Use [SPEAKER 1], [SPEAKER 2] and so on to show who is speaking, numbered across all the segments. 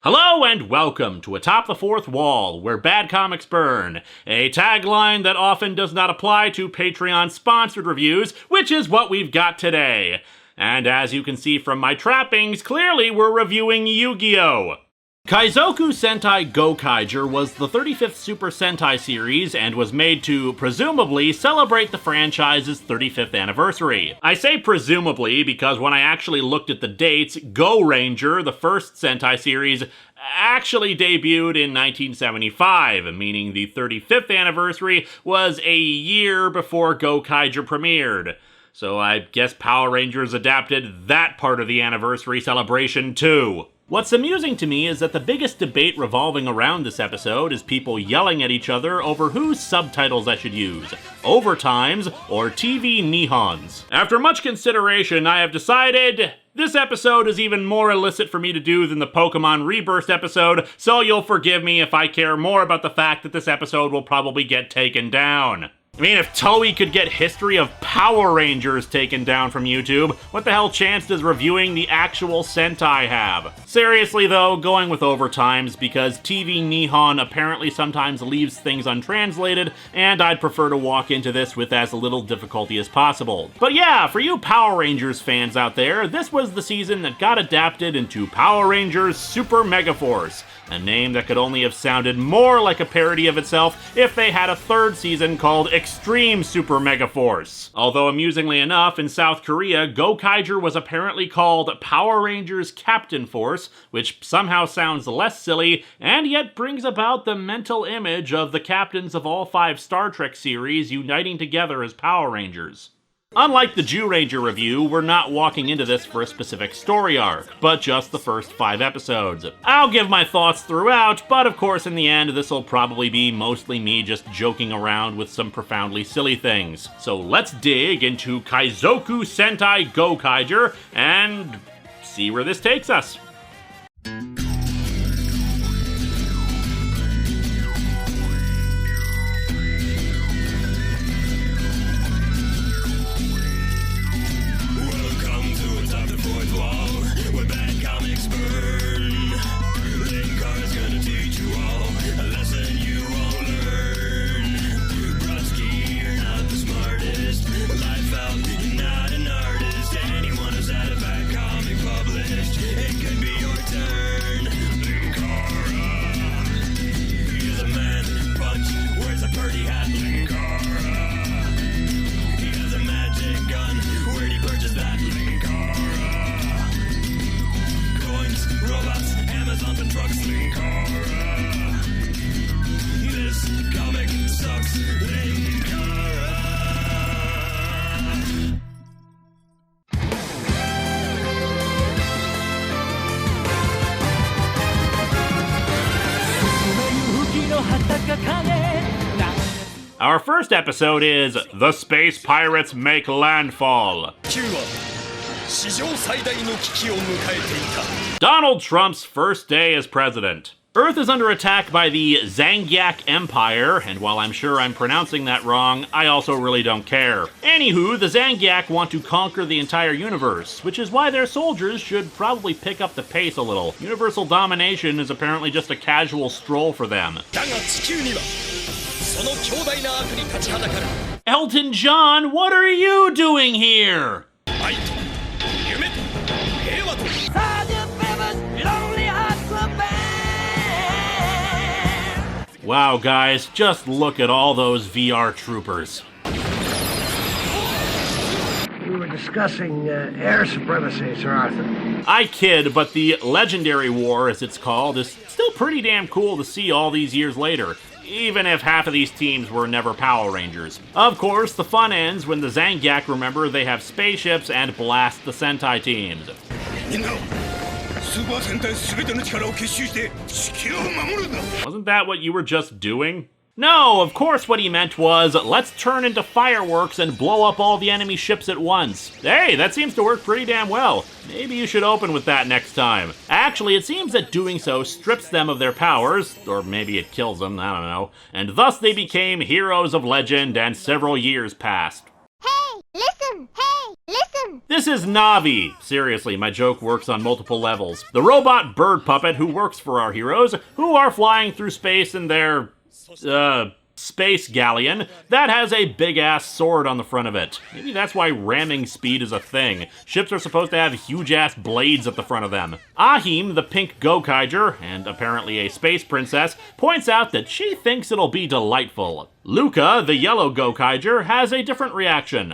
[SPEAKER 1] Hello and welcome to Atop the Fourth Wall, where bad comics burn, a tagline that often does not apply to Patreon-sponsored reviews, which is what we've got today. And as you can see from my trappings, clearly we're reviewing Yu-Gi-Oh! Kaizoku Sentai Gokaiger was the 35th Super Sentai series and was made to, presumably, celebrate the franchise's 35th anniversary. I say presumably because when I actually looked at the dates, Go Ranger, the first Sentai series, actually debuted in 1975, meaning the 35th anniversary was a year before Gokaiger premiered. So I guess Power Rangers adapted that part of the anniversary celebration too. What's amusing to me is that the biggest debate revolving around this episode is people yelling at each other over whose subtitles I should use, Overtimes or TV Nihons. After much consideration, I have decided this episode is even more illicit for me to do than the Pokemon Rebirth episode, so you'll forgive me if I care more about the fact that this episode will probably get taken down. I mean, if Toei could get History of Power Rangers taken down from YouTube, what the hell chance does reviewing the actual Sentai have? Seriously though, going with Overtimes because TV Nihon apparently sometimes leaves things untranslated, and I'd prefer to walk into this with as little difficulty as possible. But yeah, for you Power Rangers fans out there, this was the season that got adapted into Power Rangers Super Megaforce, a name that could only have sounded more like a parody of itself if they had a third season called Extreme Super Megaforce. Although amusingly enough, in South Korea, Gokaiger was apparently called Power Rangers Captain Force, which somehow sounds less silly, and yet brings about the mental image of the captains of all 5 Star Trek series uniting together as Power Rangers. Unlike the Jew Ranger review, we're not walking into this for a specific story arc, but just the first 5 episodes. I'll give my thoughts throughout, but of course in the end this'll probably be mostly me just joking around with some profoundly silly things. So let's dig into Kaizoku Sentai Gokaiger and see where this takes us. Our first episode is The Space Pirates Make Landfall. Donald Trump's first day as president. Earth is under attack by the Zangyak Empire, and while I'm sure I'm pronouncing that wrong, I also really don't care. Anywho, the Zangyak want to conquer the entire universe, which is why their soldiers should probably pick up the pace a little. Universal domination is apparently just a casual stroll for them. Elton John, what are you doing here? Wow, guys, just look at all those VR troopers.
[SPEAKER 2] We were discussing air supremacy, Sir Arthur.
[SPEAKER 1] I kid, but the Legendary War, as it's called, is still pretty damn cool to see all these years later, even if half of these teams were never Power Rangers. Of course, the fun ends when the Zangyak remember they have spaceships and blast the Sentai teams. Wasn't that what you were just doing? No, of course what he meant was, let's turn into fireworks and blow up all the enemy ships at once. Hey, that seems to work pretty damn well. Maybe you should open with that next time. Actually, it seems that doing so strips them of their powers, or maybe it kills them, I don't know, and thus they became heroes of legend and several years passed.
[SPEAKER 3] Hey, listen! Hey, listen!
[SPEAKER 1] This is Navi. Seriously, my joke works on multiple levels. The robot bird puppet who works for our heroes, who are flying through space in their, space galleon that has a big-ass sword on the front of it. Maybe that's why ramming speed is a thing. Ships are supposed to have huge-ass blades at the front of them. Ahim, the pink Gokaiger, and apparently a space princess, points out that she thinks it'll be delightful. Luca, the yellow Gokaiger, has a different reaction.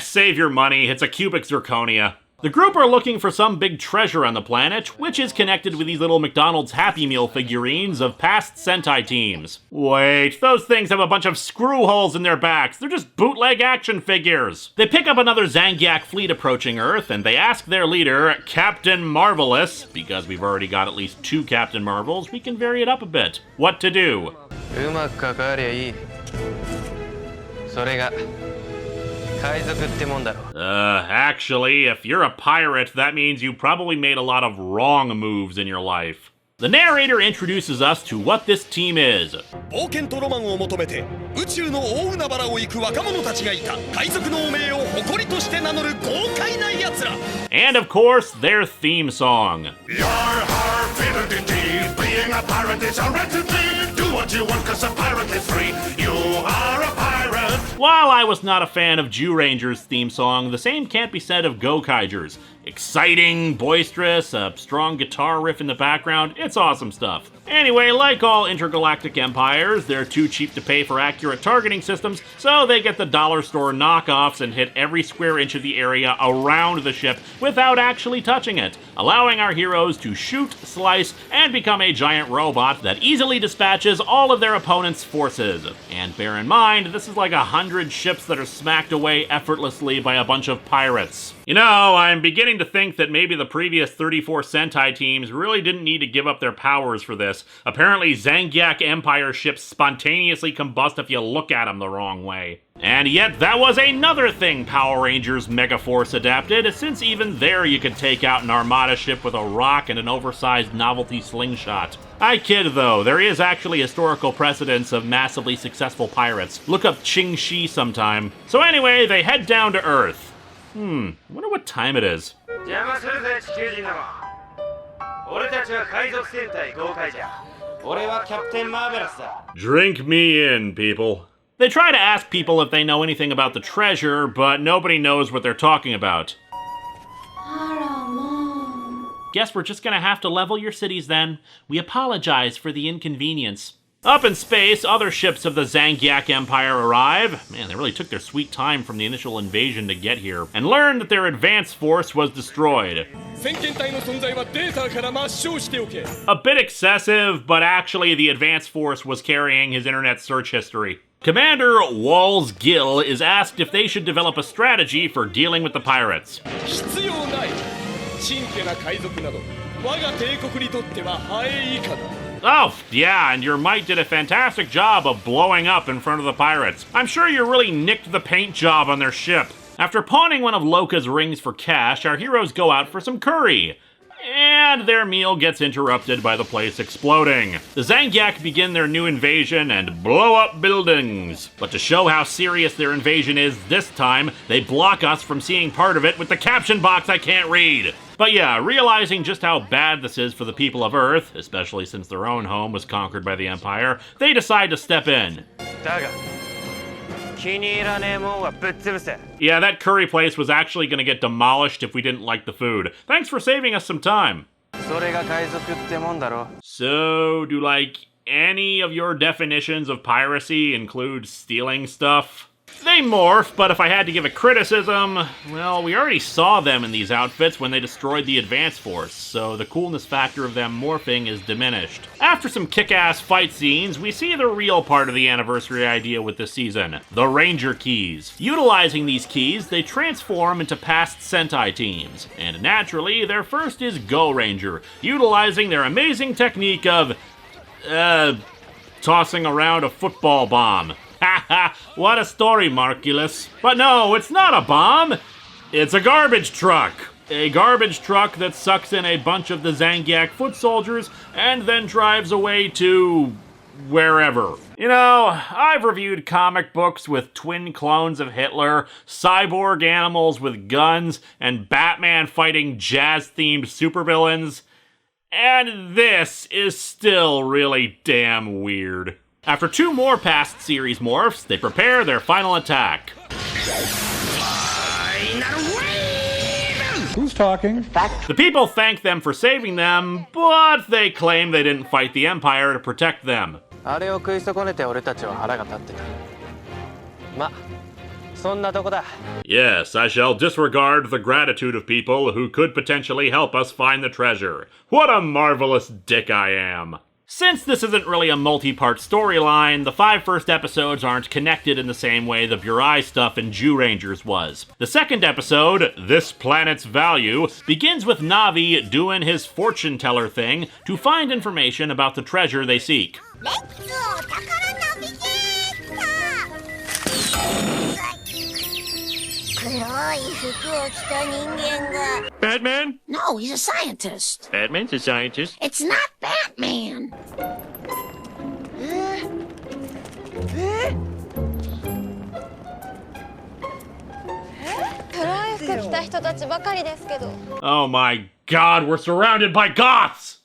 [SPEAKER 1] Save your money, it's a cubic zirconia. The group are looking for some big treasure on the planet, which is connected with these little McDonald's Happy Meal figurines of past Sentai teams. Wait, those things have a bunch of screw holes in their backs. They're just bootleg action figures. They pick up another Zangiak fleet approaching Earth, and they ask their leader, Captain Marvelous, because we've already got at least 2 Captain Marvels, we can vary it up a bit, what to do. Actually, if you're a pirate, that means you probably made a lot of wrong moves in your life. The narrator introduces us to what this team is. And of course, their theme song. Being a pirate is a right to be. Do what you want, 'cause a pirate is free. You are a pirate. While I was not a fan of Jew Ranger's theme song, the same can't be said of Gokaiger's. Exciting, boisterous, a strong guitar riff in the background, it's awesome stuff. Anyway, like all intergalactic empires, they're too cheap to pay for accurate targeting systems, so they get the dollar store knockoffs and hit every square inch of the area around the ship without actually touching it, allowing our heroes to shoot, slice, and become a giant robot that easily dispatches all of their opponent's forces. And bear in mind, this is like 100 ships that are smacked away effortlessly by a bunch of pirates. You know, I'm beginning to think that maybe the previous 34 Sentai teams really didn't need to give up their powers for this. Apparently, Zangiak Empire ships spontaneously combust if you look at them the wrong way. And yet, that was another thing Power Rangers Megaforce adapted, since even there you could take out an armada ship with a rock and an oversized novelty slingshot. I kid though, there is actually historical precedence of massively successful pirates. Look up Ching Shi sometime. So anyway, they head down to Earth. I wonder what time it is. Drink me in, people. They try to ask people if they know anything about the treasure, but nobody knows what they're talking about. Guess we're just gonna have to level your cities then. We apologize for the inconvenience. Up in space, other ships of the Zangiak Empire arrive. Man, they really took their sweet time from the initial invasion to get here, and learn that their advance force was destroyed. A bit excessive, but actually the advance force was carrying his internet search history. Commander Walls Gill is asked if they should develop a strategy for dealing with the pirates. Oh, yeah, and your might did a fantastic job of blowing up in front of the pirates. I'm sure you really nicked the paint job on their ship. After pawning one of Loka's rings for cash, our heroes go out for some curry. And their meal gets interrupted by the place exploding. The Zangiak begin their new invasion and blow up buildings. But to show how serious their invasion is this time, they block us from seeing part of it with the caption box I can't read. But yeah, realizing just how bad this is for the people of Earth, especially since their own home was conquered by the Empire, they decide to step in. Yeah, that curry place was actually going to get demolished if we didn't like the food. Thanks for saving us some time. So, do like any of your definitions of piracy include stealing stuff? They morph, but if I had to give a criticism, well, we already saw them in these outfits when they destroyed the advance force, so the coolness factor of them morphing is diminished. After some kick-ass fight scenes, we see the real part of the anniversary idea with this season, the Ranger Keys. Utilizing these keys, they transform into past Sentai teams, and naturally, their first is Go Ranger, utilizing their amazing technique of, tossing around a football bomb. Haha, what a story, Marculus. But no, it's not a bomb. It's a garbage truck. A garbage truck that sucks in a bunch of the Zangiak foot soldiers and then drives away to wherever. You know, I've reviewed comic books with twin clones of Hitler, cyborg animals with guns, and Batman fighting jazz-themed supervillains, and this is still really damn weird. After 2 more past series morphs, they prepare their final attack.
[SPEAKER 3] Who's talking?
[SPEAKER 1] The people thank them for saving them, but they claim they didn't fight the Empire to protect them. Yes, I shall disregard the gratitude of people who could potentially help us find the treasure. What a marvelous dick I am. Since this isn't really a multi-part storyline, the 5 first episodes aren't connected in the same way the Burai stuff in Jew Rangers was. The second episode, This Planet's Value, begins with Navi doing his fortune teller thing to find information about the treasure they seek.
[SPEAKER 3] Batman?
[SPEAKER 4] No, he's a scientist.
[SPEAKER 3] Batman's a scientist.
[SPEAKER 4] It's not Batman.
[SPEAKER 1] Oh my god, we're surrounded by Goths!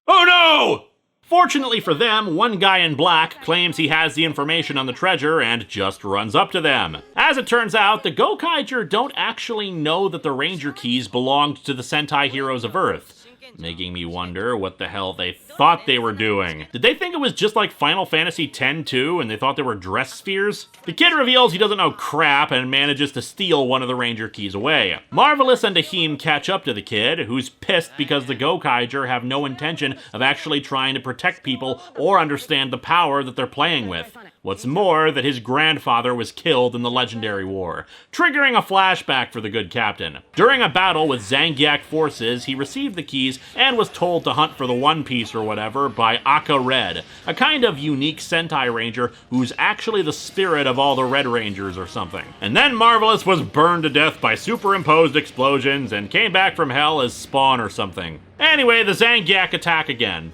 [SPEAKER 1] Oh no! Fortunately for them, one guy in black claims he has the information on the treasure and just runs up to them. As it turns out, the Gokaiger don't actually know that the Ranger keys belonged to the Sentai heroes of Earth, making me wonder what the hell they thought they were doing. Did they think it was just like Final Fantasy X-2 and they thought they were dress spheres? The kid reveals he doesn't know crap and manages to steal one of the Ranger keys away. Marvelous and Ahim catch up to the kid, who's pissed because the Gokaiger have no intention of actually trying to protect people or understand the power that they're playing with. What's more, that his grandfather was killed in the Legendary War, triggering a flashback for the good captain. During a battle with Zangiak forces, he received the keys and was told to hunt for the One Piece or whatever by Aka Red, a kind of unique Sentai Ranger who's actually the spirit of all the Red Rangers or something. And then Marvelous was burned to death by superimposed explosions and came back from hell as Spawn or something. Anyway, the Zangiak attack again.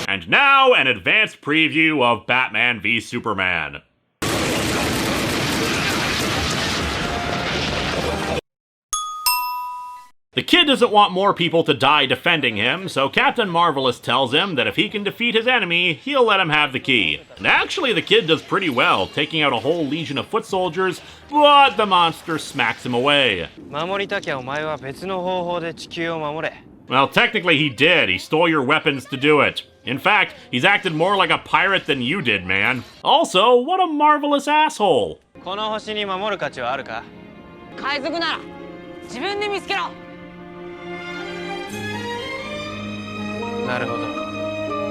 [SPEAKER 1] And now, an advanced preview of Batman v Superman. The kid doesn't want more people to die defending him, so Captain Marvelous tells him that if he can defeat his enemy, he'll let him have the key. And actually, the kid does pretty well, taking out a whole legion of foot soldiers, but the monster smacks him away. Well, technically he did. He stole your weapons to do it. In fact, he's acted more like a pirate than you did, man. Also, what a marvelous asshole.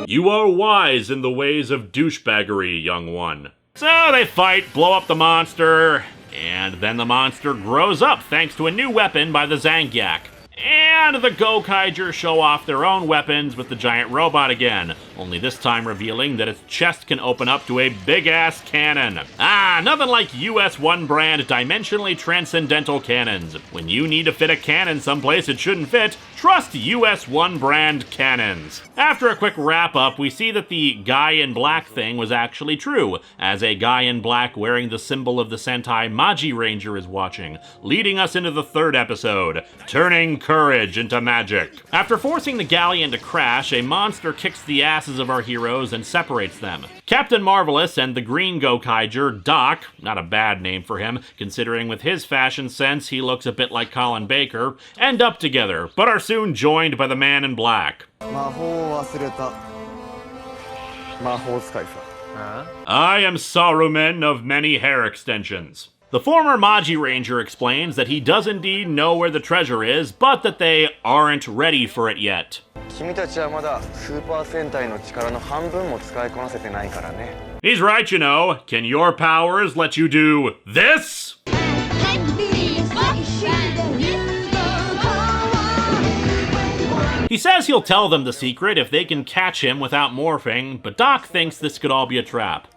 [SPEAKER 1] You are wise in the ways of douchebaggery, young one. So they fight, blow up the monster, and then the monster grows up thanks to a new weapon by the Zangiak. And the Gokaiger show off their own weapons with the giant robot again, only this time revealing that its chest can open up to a big-ass cannon. Ah, nothing like US 1 brand dimensionally transcendental cannons. When you need to fit a cannon someplace it shouldn't fit, trust US 1 brand cannons. After a quick wrap-up, we see that the guy in black thing was actually true, as a guy in black wearing the symbol of the Sentai Magi Ranger is watching, leading us into the 3rd episode, Turning Courage into Magic. After forcing the galleon to crash, a monster kicks the asses of our heroes and separates them. Captain Marvelous and the green Gokaiger, Doc, not a bad name for him, considering with his fashion sense he looks a bit like Colin Baker, end up together, but are soon joined by the man in black. I am Saruman of many hair extensions. The former Magi Ranger explains that he does indeed know where the treasure is, but that they aren't ready for it yet. He's right, you know. Can your powers let you do this? He says he'll tell them the secret if they can catch him without morphing, but Doc thinks this could all be a trap.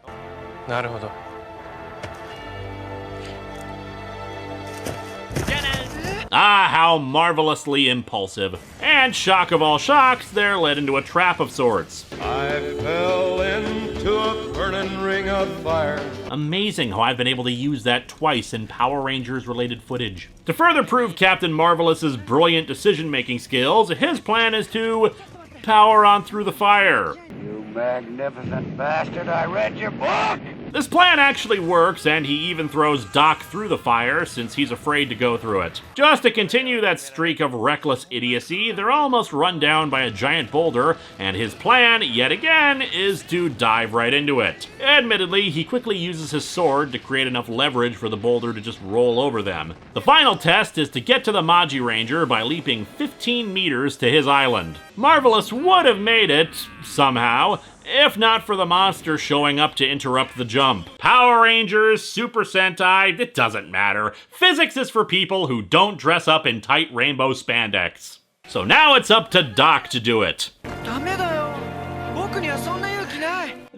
[SPEAKER 1] Ah, how marvelously impulsive. And shock of all shocks, they're led into a trap of sorts.
[SPEAKER 5] I fell into a burning ring of fire.
[SPEAKER 1] Amazing how I've been able to use that twice in Power Rangers related footage. To further prove Captain Marvelous's brilliant decision-making skills, his plan is to power on through the fire.
[SPEAKER 2] You magnificent bastard, I read your book!
[SPEAKER 1] This plan actually works, and he even throws Doc through the fire since he's afraid to go through it. Just to continue that streak of reckless idiocy, they're almost run down by a giant boulder, and his plan, yet again, is to dive right into it. Admittedly, he quickly uses his sword to create enough leverage for the boulder to just roll over them. The final test is to get to the Magi Ranger by leaping 15 meters to his island. Marvelous would have made it, somehow, if not for the monster showing up to interrupt the jump. Power Rangers, Super Sentai, it doesn't matter. Physics is for people who don't dress up in tight rainbow spandex. So now it's up to Doc to do it. I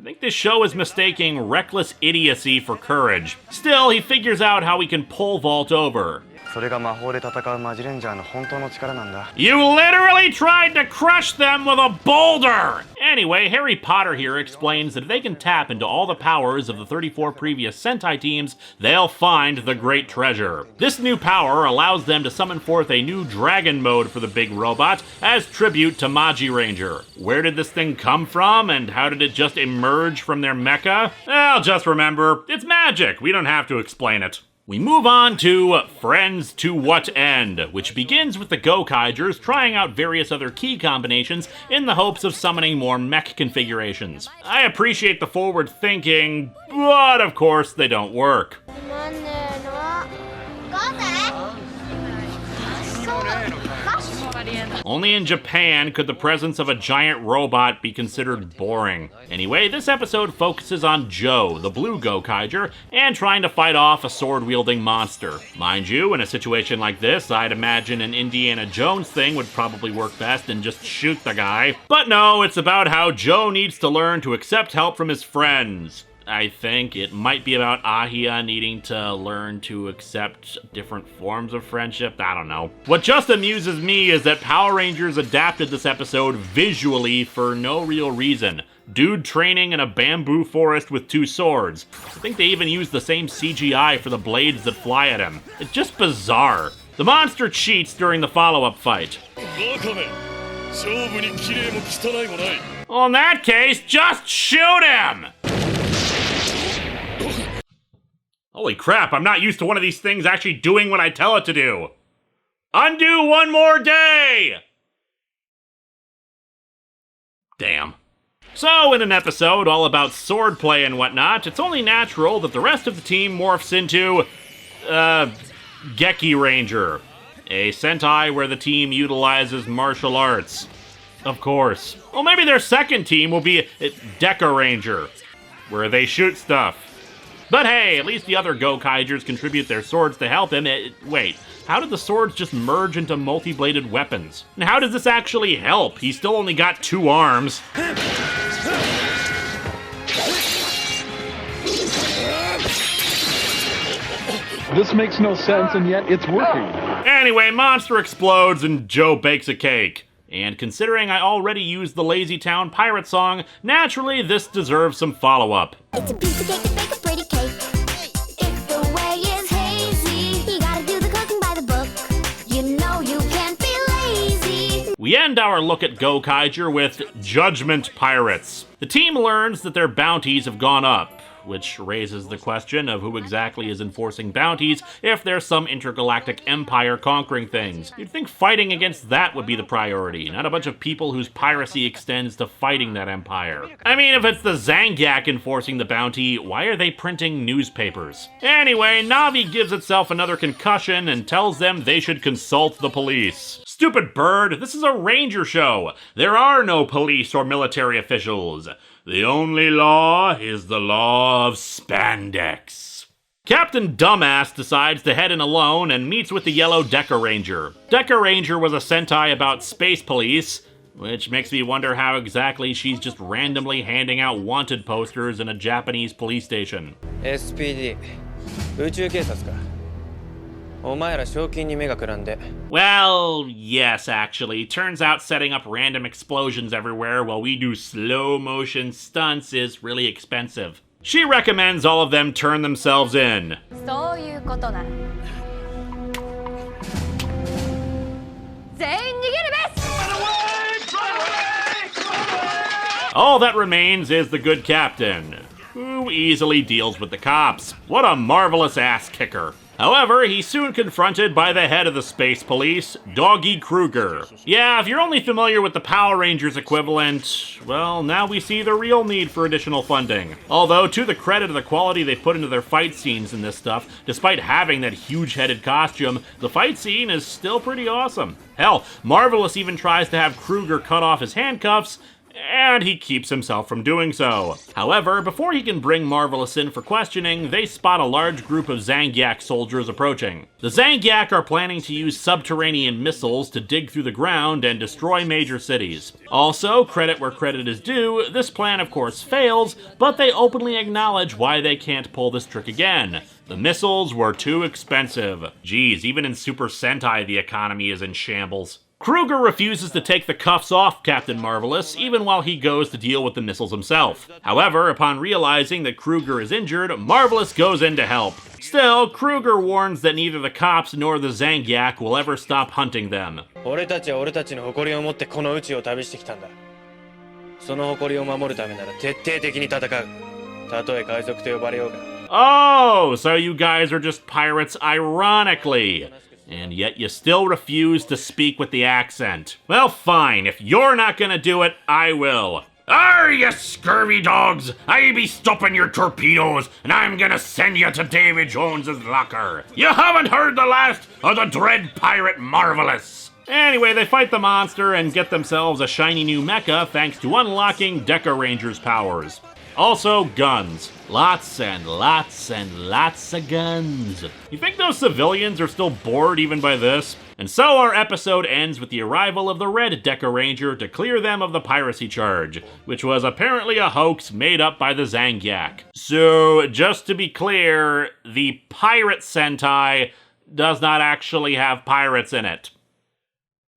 [SPEAKER 1] think this show is mistaking reckless idiocy for courage. Still, he figures out how he can pole vault over. You literally tried to crush them with a boulder! Anyway, Harry Potter here explains that if they can tap into all the powers of the 34 previous Sentai teams, they'll find the great treasure. This new power allows them to summon forth a new dragon mode for the big robot as tribute to Magi Ranger. Where did this thing come from, and how did it just emerge from their mecha? Well, just remember, it's magic. We don't have to explain it. We move on to Friends to What End, which begins with the Gokaigers trying out various other key combinations in the hopes of summoning more mech configurations. I appreciate the forward thinking, but of course they don't work. Only in Japan could the presence of a giant robot be considered boring. Anyway, this episode focuses on Joe, the blue Gokaiger, and trying to fight off a sword-wielding monster. Mind you, in a situation like this, I'd imagine an Indiana Jones thing would probably work best and just shoot the guy. But no, it's about how Joe needs to learn to accept help from his friends. I think it might be about Ahia needing to learn to accept different forms of friendship. I don't know. What just amuses me is that Power Rangers adapted this episode visually for no real reason. Dude training in a bamboo forest with two swords. I think they even used the same CGI for the blades that fly at him. It's just bizarre. The monster cheats during the follow-up fight. Well, in that case, just shoot him! Holy crap, I'm not used to one of these things actually doing what I tell it to do. Undo one more day! Damn. So, in an episode all about swordplay and whatnot, it's only natural that the rest of the team morphs into, Geki Ranger, a Sentai where the team utilizes martial arts. Of course. Well, maybe their second team will be Deca Ranger, where they shoot stuff. But hey, at least the other Gokaigers contribute their swords to help him. Wait, how did the swords just merge into multi-bladed weapons? And how does this actually help? He's still only got 2 arms.
[SPEAKER 6] This makes no sense, and yet it's working.
[SPEAKER 1] Anyway, monster explodes and Joe bakes a cake. And considering I already used the Lazy Town pirate song, naturally this deserves some follow-up.
[SPEAKER 7] It's a piece of cake to bake a pretty cake. If the way is hazy, you gotta do the cooking by the book. You know you can't be lazy.
[SPEAKER 1] We end our look at Gokaiger with Judgment Pirates. The team learns that their bounties have gone up, which raises the question of who exactly is enforcing bounties if there's some intergalactic empire conquering things. You'd think fighting against that would be the priority, not a bunch of people whose piracy extends to fighting that empire. I mean, if it's the Zangiak enforcing the bounty, why are they printing newspapers? Anyway, Navi gives itself another concussion and tells them they should consult the police. Stupid bird, this is a ranger show. There are no police or military officials. The only law is the law of spandex. Captain Dumbass decides to head in alone and meets with the yellow Deca Ranger. Deca Ranger was a Sentai about space police, which makes me wonder how exactly she's just randomly handing out wanted posters in a Japanese police station.
[SPEAKER 8] SPD 宇宙警察か
[SPEAKER 1] Well, yes, actually. Turns out setting up random explosions everywhere while we do slow motion stunts is really expensive. She recommends all of them turn themselves in.
[SPEAKER 7] そういうことなら全員逃げるべし
[SPEAKER 1] All that remains is the good captain, who easily deals with the cops. What a marvelous ass kicker. However, he's soon confronted by the head of the space police, Doggy Kruger. Yeah, if you're only familiar with the Power Rangers equivalent, well, now we see the real need for additional funding. Although, to the credit of the quality they put into their fight scenes in this stuff, despite having that huge-headed costume, the fight scene is still pretty awesome. Hell, Marvelous even tries to have Kruger cut off his handcuffs, and he keeps himself from doing so. However, before he can bring Marvelous in for questioning, they spot a large group of Zangiak soldiers approaching. The Zangiak are planning to use subterranean missiles to dig through the ground and destroy major cities. Also, credit where credit is due, this plan of course fails, but they openly acknowledge why they can't pull this trick again. The missiles were too expensive. Geez, even in Super Sentai the economy is in shambles. Kruger refuses to take the cuffs off Captain Marvelous, even while he goes to deal with the missiles himself. However, upon realizing that Kruger is injured, Marvelous goes in to help. Still, Kruger warns that neither the cops nor the Zangiak will ever stop hunting them. Oh, so you guys are just pirates ironically. And yet you still refuse to speak with the accent. Well, fine. If you're not gonna do it, I will. Arr, you scurvy dogs! I be stopping your torpedoes, and I'm gonna send you to Davy Jones's locker. You haven't heard the last of the dread pirate Marvelous. Anyway, they fight the monster and get themselves a shiny new mecha thanks to unlocking Deca Ranger's powers. Also, guns. Lots and lots and lots of guns. You think those civilians are still bored even by this? And so our episode ends with the arrival of the Red Deca Ranger to clear them of the piracy charge, which was apparently a hoax made up by the Zangiak. So, just to be clear, the Pirate Sentai does not actually have pirates in it.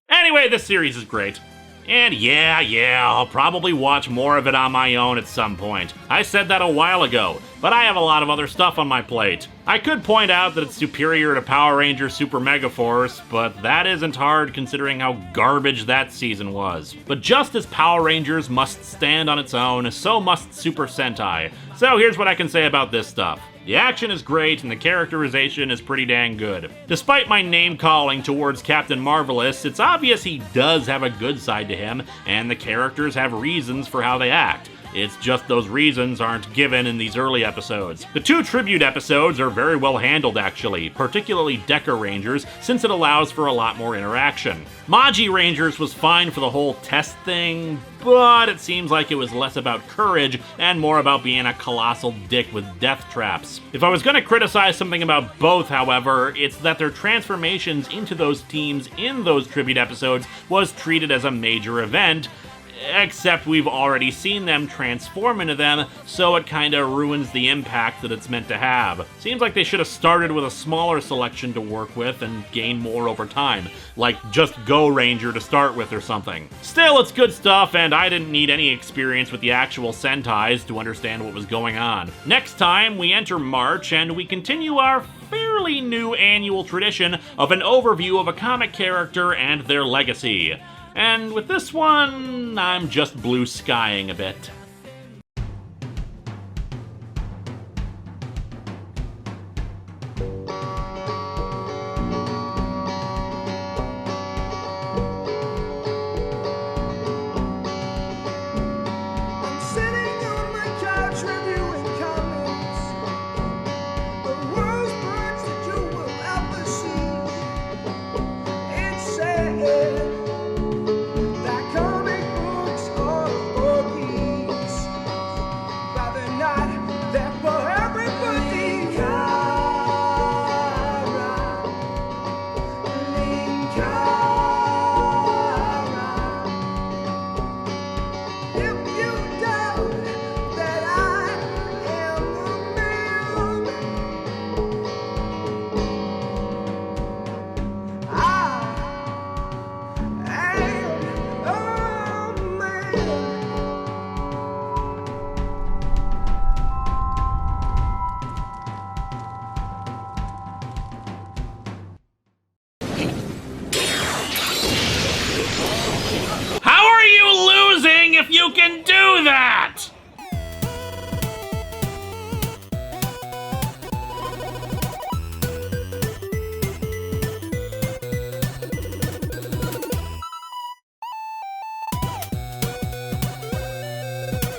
[SPEAKER 1] Anyway, this series is great. And yeah, I'll probably watch more of it on my own at some point. I said that a while ago, but I have a lot of other stuff on my plate. I could point out that it's superior to Power Rangers Super Megaforce, but that isn't hard considering how garbage that season was. But just as Power Rangers must stand on its own, so must Super Sentai. So here's what I can say about this stuff. The action is great, and the characterization is pretty dang good. Despite my name-calling towards Captain Marvelous, it's obvious he does have a good side to him, and the characters have reasons for how they act. It's just those reasons aren't given in these early episodes. The 2 tribute episodes are very well handled actually, particularly Deca Rangers, since it allows for a lot more interaction. Maji Rangers was fine for the whole test thing, but it seems like it was less about courage and more about being a colossal dick with death traps. If I was going to criticize something about both, however, it's that their transformations into those teams in those tribute episodes was treated as a major event, except we've already seen them transform into them, so it kinda ruins the impact that it's meant to have. Seems like they should have started with a smaller selection to work with and gain more over time, like just Go Ranger to start with or something. Still, it's good stuff, and I didn't need any experience with the actual Sentais to understand what was going on. Next time, we enter March, and we continue our fairly new annual tradition of an overview of a comic character and their legacy. And with this one, I'm just blue skying a bit. you can do that?